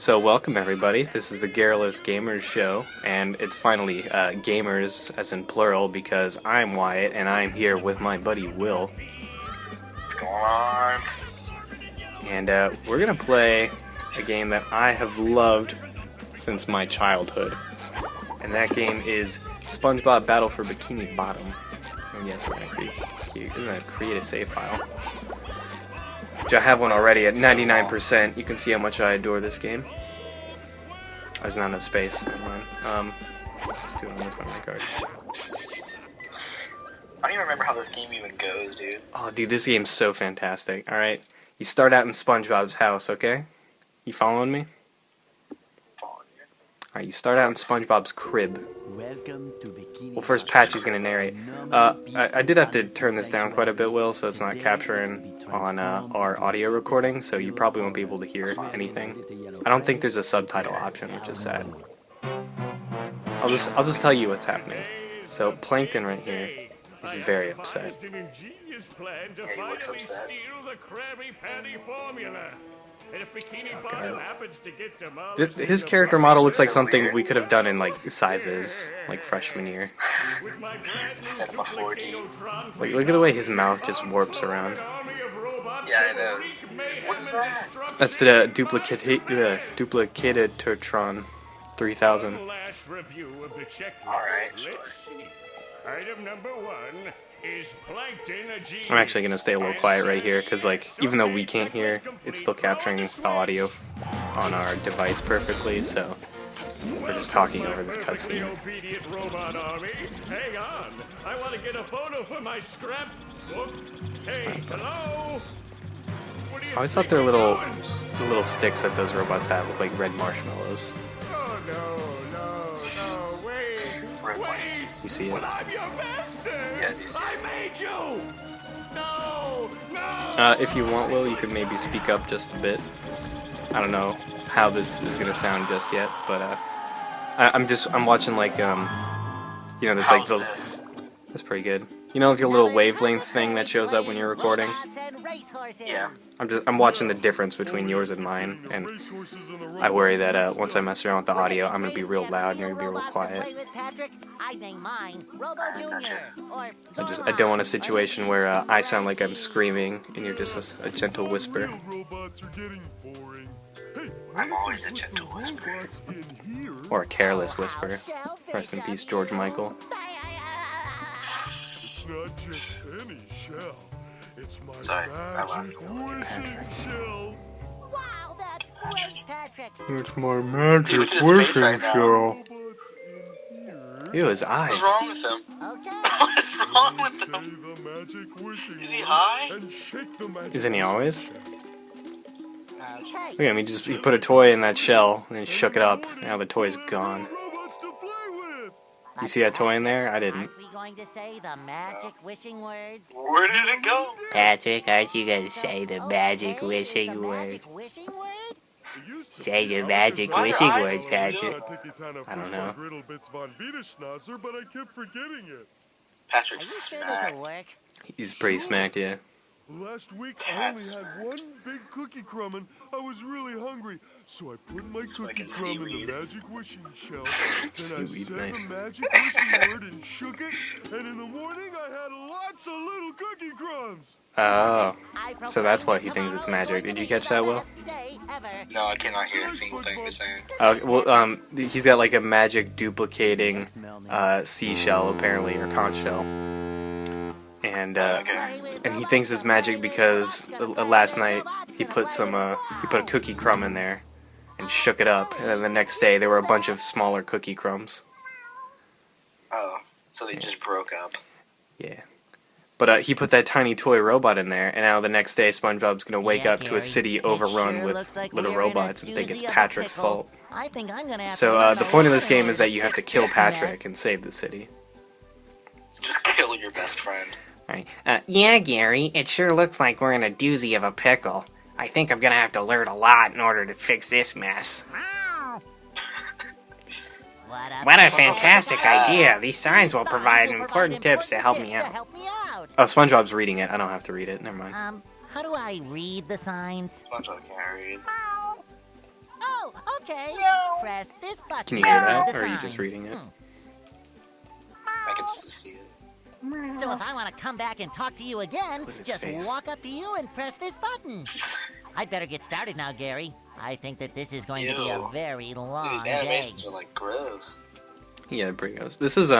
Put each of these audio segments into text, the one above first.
So welcome everybody, this is the Garrulous Gamers show, and it's finally gamers as in plural because I'm Wyatt and I'm here with my buddy Will. What's going on? And we're gonna play a game that I have loved since my childhood. And that game is Spongebob Battle for Bikini Bottom. And yes, we're gonna create a save file. Which I have one already at 99%. You can see how much I adore this game. There's not enough space. Never mind. Just do it on this memory card. I don't even remember how this game even goes, dude. Oh, dude, this game's so fantastic. Alright, you start out in SpongeBob's house, okay? You following me? Alright, you start out in SpongeBob's crib. Well, first Patchy's gonna narrate. I did have to turn this down quite a bit, Will, so it's not capturing on our audio recording, so you probably won't be able to hear anything. I don't think there's a subtitle option, which is sad. I'll just tell you what's happening. So Plankton right here is very upset. Yeah, he looks upset. Oh, his character model looks like something we could have done in like Sci-Viz, like freshman year. Cinema 4D. Like, look at the way his mouth just warps around. Yeah, I know. What is that? That's the Duplicated 3000. Alright, sure. Item number 1 is Plankton, a genius. I'm actually gonna stay a little quiet right here, because like, even though we can't hear, it's still capturing the audio on our device perfectly, so we're just talking over this cutscene. Hang on, I want to get a photo for my scrapbook. Hey, hello? I always thought the little sticks that those robots have look like red marshmallows. Oh, no, wait. You see it? But I'm your master. Yeah, you see I it. made you. No. If you want, Will, you could maybe speak up just a bit. I don't know how this is gonna sound just yet, but I'm watching like you know, there's like the. That's pretty good. You know, like your little wavelength thing that shows up when you're recording. Yeah. I'm watching the difference between yours and mine, and I worry that once I mess around with the audio, I'm gonna be real loud and you're gonna be real quiet. I don't want a situation where I sound like I'm screaming and you're just a gentle whisper. I'm always a gentle whisperer. Or a careless whisper. Rest in peace, George Michael. It's not just any shell. It's my Sorry, magic shell. Wow, that's great, Patrick. It's my magic Dude, look at his face right now. shell. Ew, his eyes. What's wrong with him? Okay. What's wrong with him? Is he high? Isn't he always? Okay. Look at him, he put a toy in that shell and he shook it up. Now the toy's gone. You see that toy in there? I didn't. Aren't we going to say the magic wishing words? Where did it go? Patrick, aren't you gonna say the magic wishing words? Wishing word? Say the magic wishing words, Patrick. I don't know. But I kept forgetting it. Are Patrick's you sure smack. this'll work? He's pretty smacked, yeah. Last week I only had one big cookie crumb and I was really hungry, so I put my cookie Smoking crumb in the seaweed. magic wishing shell. Then I Seaweed, said nice. the magic wishing word and shook it, and in the morning I had lots of little cookie crumbs. Oh. I So that's why he proclaim thinks it's tomorrow is magic. going Did you to be catch the that, Will? best day ever. No, I cannot hear a single thing you're saying. Well, he's got like a magic duplicating seashell, apparently, or conch shell. Okay. And he thinks it's magic because last night he put a cookie crumb in there and shook it up, and then the next day there were a bunch of smaller cookie crumbs. Oh, so they just broke up. Yeah. But he put that tiny toy robot in there, and now the next day SpongeBob's gonna wake Yeah, up to a Gary, city it overrun sure with looks like little we're in a robots and think it's doozy of a Patrick's pickle. fault. I think I'm gonna have So to learn the a point of this lesson game is that you have to kill this Patrick mess. and save the city. Just kill your best friend. Right. Yeah, Gary, it sure looks like we're in a doozy of a pickle. I think I'm gonna have to learn a lot in order to fix this mess. What a fantastic idea! These signs will provide important tips to help me out. Oh, SpongeBob's reading it. I don't have to read it. Never mind. How do I read the signs? SpongeBob can't read. Oh, Oh, okay. Press this button. Can you hear that, The or are you just signs. reading it? I can see it. So if I want to come back and talk to you again, Look at his just face. walk up to you and press this button. I'd better get started now, Gary. I think that this is going to be a Ew. very Dude, long these day. animations are like gross. Yeah, they're pretty gross. This is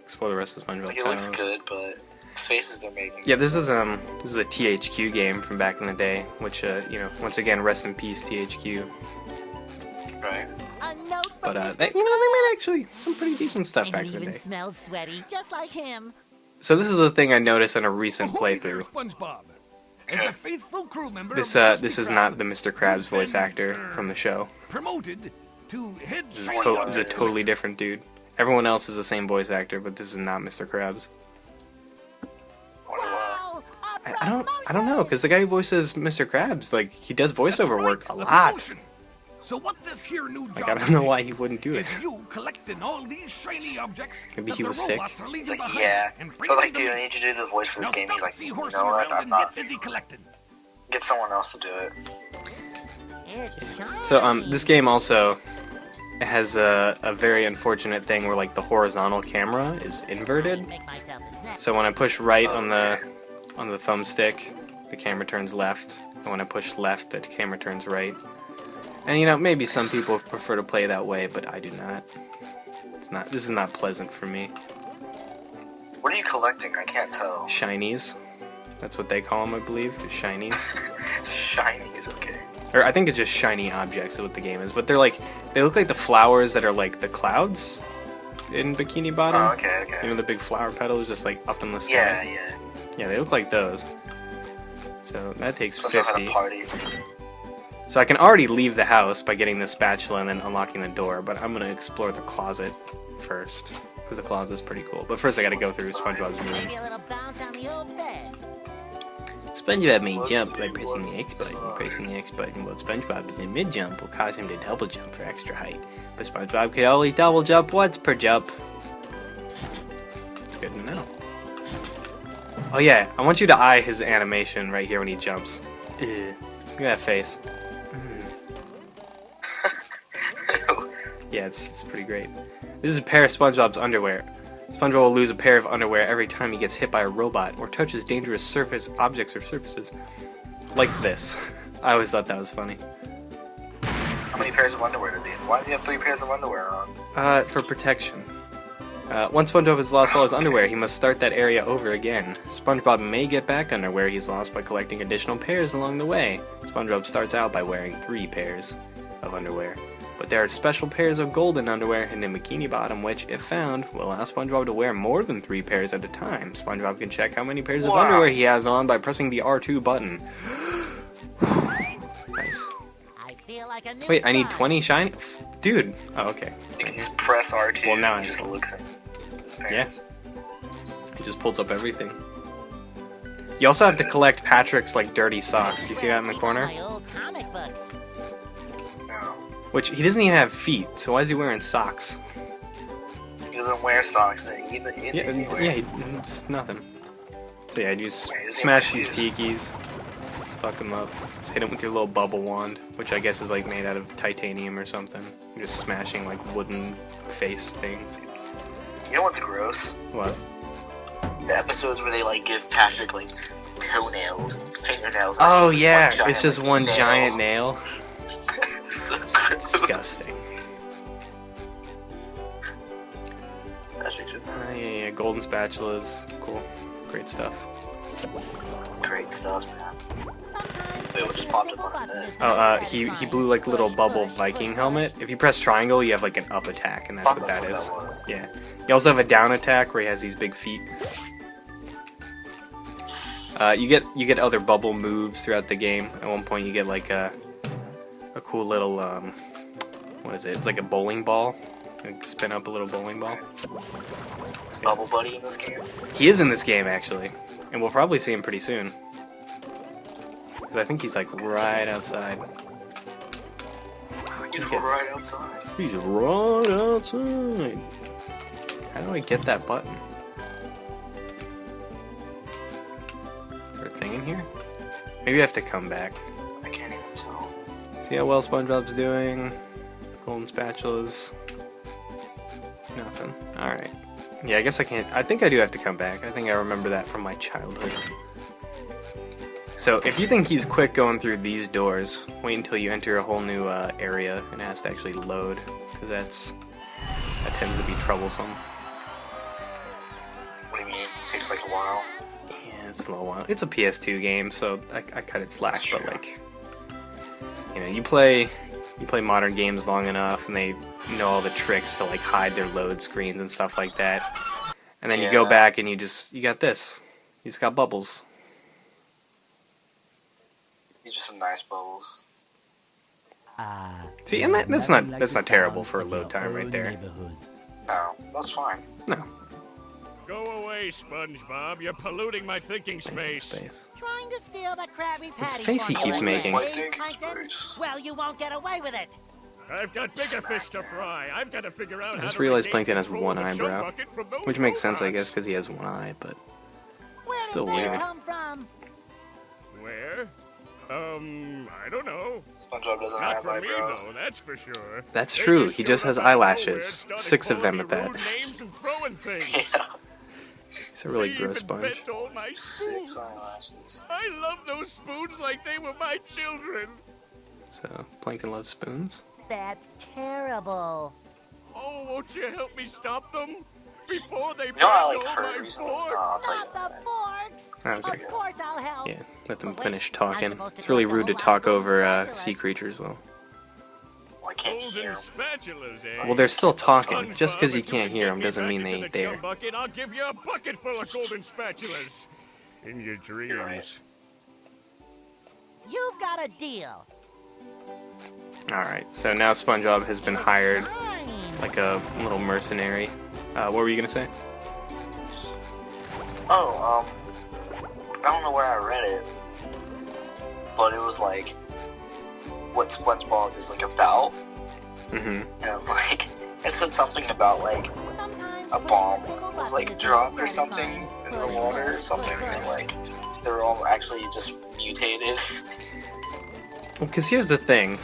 explore the rest of SpongeBob. Like it looks Tunnels. good, but the faces they're making. Yeah, this is a THQ game from back in the day, which you know, once again, rest in peace THQ. Right. A note from But Mr. they made actually some pretty decent stuff And back he in the even day. smells sweaty, just like him. So this is the thing I noticed in a recent Ahoy there, playthrough. SpongeBob. As a faithful crew member This of this is Mr. not the Krabs, Mr. Krabs who's voice been, actor from the show. promoted to head This is shiny this is a object. totally different dude. Everyone else is the same voice actor, but this is not Mr. Krabs. Wow, I don't know, because the guy who voices Mr. Krabs, like, he does voiceover That's work right, a the lot. promotion. So what this here new job Like, I don't know why he entails wouldn't do it. is you collecting all these shiny objects Maybe that he the was sick. robots are leaving It's like, behind yeah. and But bringing like, them dude, to I me. need you to do the voice for this Now game. He's stop like, you seahorsing know what? around I'm and not. get busy collecting. Get someone else to do it. It's shiny. So, this game also has a very unfortunate thing where, like, the horizontal camera is inverted. Make myself a snack. So when I push right on the thumbstick, the camera turns left. And when I push left, the camera turns right. And you know, maybe some people prefer to play that way, but I do not. This is not pleasant for me. What are you collecting? I can't tell. Shinies. That's what they call them, I believe. Just shinies. Shiny is okay. Or I think it's just shiny objects is what the game is. But they look like the flowers that are like the clouds in Bikini Bottom. Oh, okay, okay. You know, the big flower petals just like up in the sky. Yeah, yeah. Yeah, they look like those. So that takes SpongeBob had 50. a party. So I can already leave the house by getting the spatula and then unlocking the door, but I'm gonna explore the closet first. Because the closet's pretty cool. But first I gotta go through SpongeBob's room. Maybe a little bounce on the old bed. SpongeBob may Let's jump see, by pressing what's the X button. inside. Pressing the X button while SpongeBob is in mid-jump will cause him to double jump for extra height. But SpongeBob can only double jump once per jump. It's good to know. Oh yeah, I want you to eye his animation right here when he jumps. Ugh. Look at that face. Yeah, it's pretty great. This is a pair of SpongeBob's underwear. SpongeBob will lose a pair of underwear every time he gets hit by a robot or touches dangerous objects or surfaces. Like this. I always thought that was funny. How many pairs of underwear does he have? Why does he have 3 pairs of underwear on? For protection. Once SpongeBob has lost all his underwear, he must start that area over again. SpongeBob may get back underwear he's lost by collecting additional pairs along the way. SpongeBob starts out by wearing 3 pairs of underwear. But there are special pairs of golden underwear in the Bikini Bottom, which, if found, will allow SpongeBob to wear more than 3 pairs at a time. SpongeBob can check how many pairs of Wow. underwear he has on by pressing the R2 button. Nice. I feel like a new Wait, I need spy. 20 shiny... Dude. Oh, okay. You can just press R2 Well, now and I- it just looks at his Yeah. parents. He just pulls up everything. You also have to collect Patrick's, like, dirty socks. You see that in the Keep all corner? my old comic books. No. Which, he doesn't even have feet, so why is he wearing socks? He doesn't wear socks either. Just nothing. So yeah, you just Wait, is he smash wearing these shoes? tikis, just fuck them up. Just hit him with your little bubble wand, which I guess is like made out of titanium or something. You're just smashing like wooden face things. You know what's gross? What? The episodes where they like give Patrick like toenails, fingernails. Oh and yeah, giant, it's just like, one nail. giant nail. So gross. Disgusting. Patrick's Yeah, golden spatulas, cool, great stuff. great stuff, man. Sometimes Wait, what pressing just a popped single up on his button head? is Oh, very he satisfying. blew like a little Push, bubble push, Viking push, helmet. push. If you press triangle, you have like an up attack, and that's Thought what that's that what is. that was. Yeah. You also have a down attack where he has these big feet. You get other bubble moves throughout the game. At one point, you get like a cool little what is it? It's like a bowling ball. Like spin up a little bowling ball. Is Bubble Buddy in this game? He is in this game actually, and we'll probably see him pretty soon. 'Cause I think he's like right outside. He's Okay. right outside. He's right outside. How do I get that button? Is there a thing in here? Maybe I have to come back. I can't even tell. See See how well SpongeBob's doing. Golden spatulas. Nothing. Alright. Yeah, I guess I can't. I think I do have to come back. I think I remember that from my childhood. So, if you think he's quick going through these doors, wait until you enter a whole new area and it has to actually load, because that tends to be troublesome. What do you mean? It takes like a while. Yeah, it's a little while. It's a PS2 game, so I cut it slack. But like, you know, you play modern games long enough, and they know all the tricks to like hide their load screens and stuff like that. And then you go back and you got this. You just got bubbles. These are some nice bubbles. See, and that's not terrible for a load time right there. No, that's fine. No. Go away, SpongeBob. You're polluting my thinking space. Trying to steal the Krabby Patty. face he keeps making. Well, you won't get away with it. I've got bigger fish to fry. I've got to figure out I how just to realized regain Plankton has control one of the chum eyebrow, bucket from those which makes sense, I robots. guess, because he has one eye, but Where still did weird. they come from? Where? I don't know. SpongeBob doesn't Not have from me, eyebrows. though, that's for sure. That's They true. He showed just up has out of nowhere, eyelashes. started 6 of them calling at me that. rude names and throwing things. Yeah. He's a really They gross even sponge. bent all my spoons. 6 eyelashes. I love those spoons like they were my children. So, Plankton loves spoons. That's terrible. Oh, won't you help me stop them? Before they You know I bend like all her my recently? fork. I'll tell you Not that. the forks. Okay. Of course I'll help. Yeah, let them But wait, finish I'm talking. supposed to It's really collect a rude to whole lot talk of over golden sea spatulas. creatures, well. Well, I can't hear Golden 'em. spatulas, eh? Well, they're still talking. Just because SpongeBob, you if can't can hear get them me doesn't back mean they into ain't the chum there. Bucket, I'll give you a bucket full of golden spatulas. In your dreams. right. You've got a deal. Alright, so now SpongeBob has been hired Fine. like a little mercenary. What were you gonna say? Oh, I don't know where I read it, but it was like what SpongeBob is like about, Mm-hmm. and like it said something about like Sometimes a pushing bomb single was button like is dropped very or something satisfying. in the Push, water or push, something, push, and push. like they were all actually just mutated. Well, because here's the thing.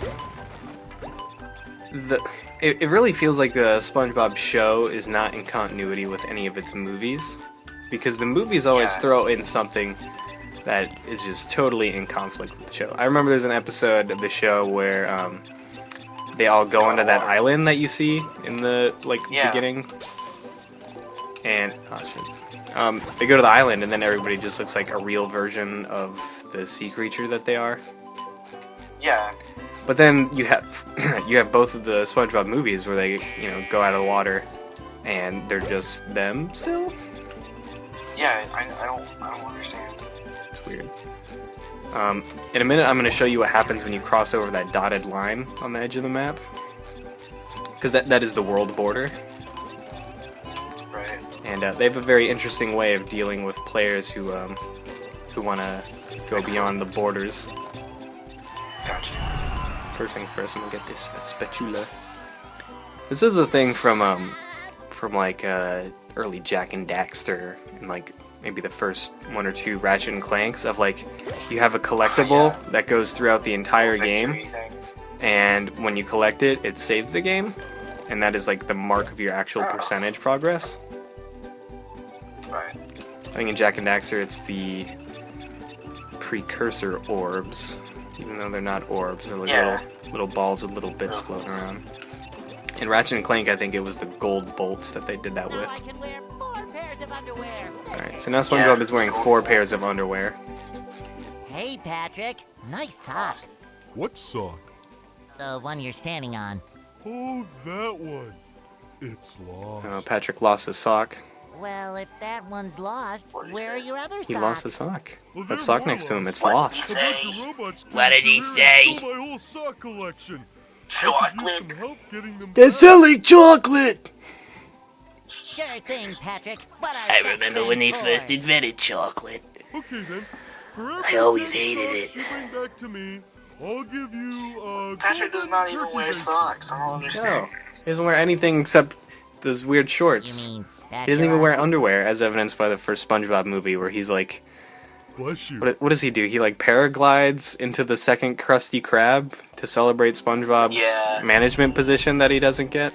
It really feels like the SpongeBob show is not in continuity with any of its movies. Because the movies always Yeah. throw in something that is just totally in conflict with the show. I remember there's an episode of the show where they all go onto that island that you see in the Yeah. beginning. And oh shit. They go to the island and then everybody just looks like a real version of the sea creature that they are. Yeah, But then you have you have both of the SpongeBob movies where they go out of the water and they're just them still. yeah, I don't understand. It's weird. In a minute, I'm going to show you what happens when you cross over that dotted line on the edge of the map, because that is the world border, Right. and they have a very interesting way of dealing with players who want to go beyond the borders. Gotcha. First things first, I'm gonna get this spatula. This is a thing from like early Jack and Daxter and like maybe the first 1 or 2 Ratchet and Clanks of like you have a collectible that goes throughout the entire game, Victory thing. and when you collect it, it saves the game, and that is like the mark of your actual percentage progress. Right. I think in Jack and Daxter it's the precursor orbs, even though they're not orbs, they're like little balls with little bits floating around. In Ratchet and Clank, I think it was the gold bolts that they did that Now with. I can wear 4 pairs of underwear. Alright, so now SpongeBob is wearing 4 pairs of underwear. Hey, Patrick. Nice sock. What sock? The one you're standing on. Oh, that one. It's lost. Oh, Patrick lost his sock. Well, if that one's lost, What did he where are say? your other socks? He lost his sock. Well, That there sock were next to him, lost. it's What? lost. A bunch of robots came What did he through say? and stole my whole sock collection. I could use Chocolate. some help getting them They're back. selling chocolate! Sure thing, Patrick. What are I best remember when they friends first for? invented chocolate. Okay then. For I every always 10 hated socks it. you bring back to me, I'll give you a Patrick does golden not even turkey wear baster. socks. I don't understand. No, he doesn't wear anything except those weird shorts. You mean He doesn't even wear underwear, as evidenced by the first SpongeBob movie where he's like Bless you. What does he do? He like paraglides into the second Krusty Krab to celebrate SpongeBob's Yeah. management position that he doesn't get?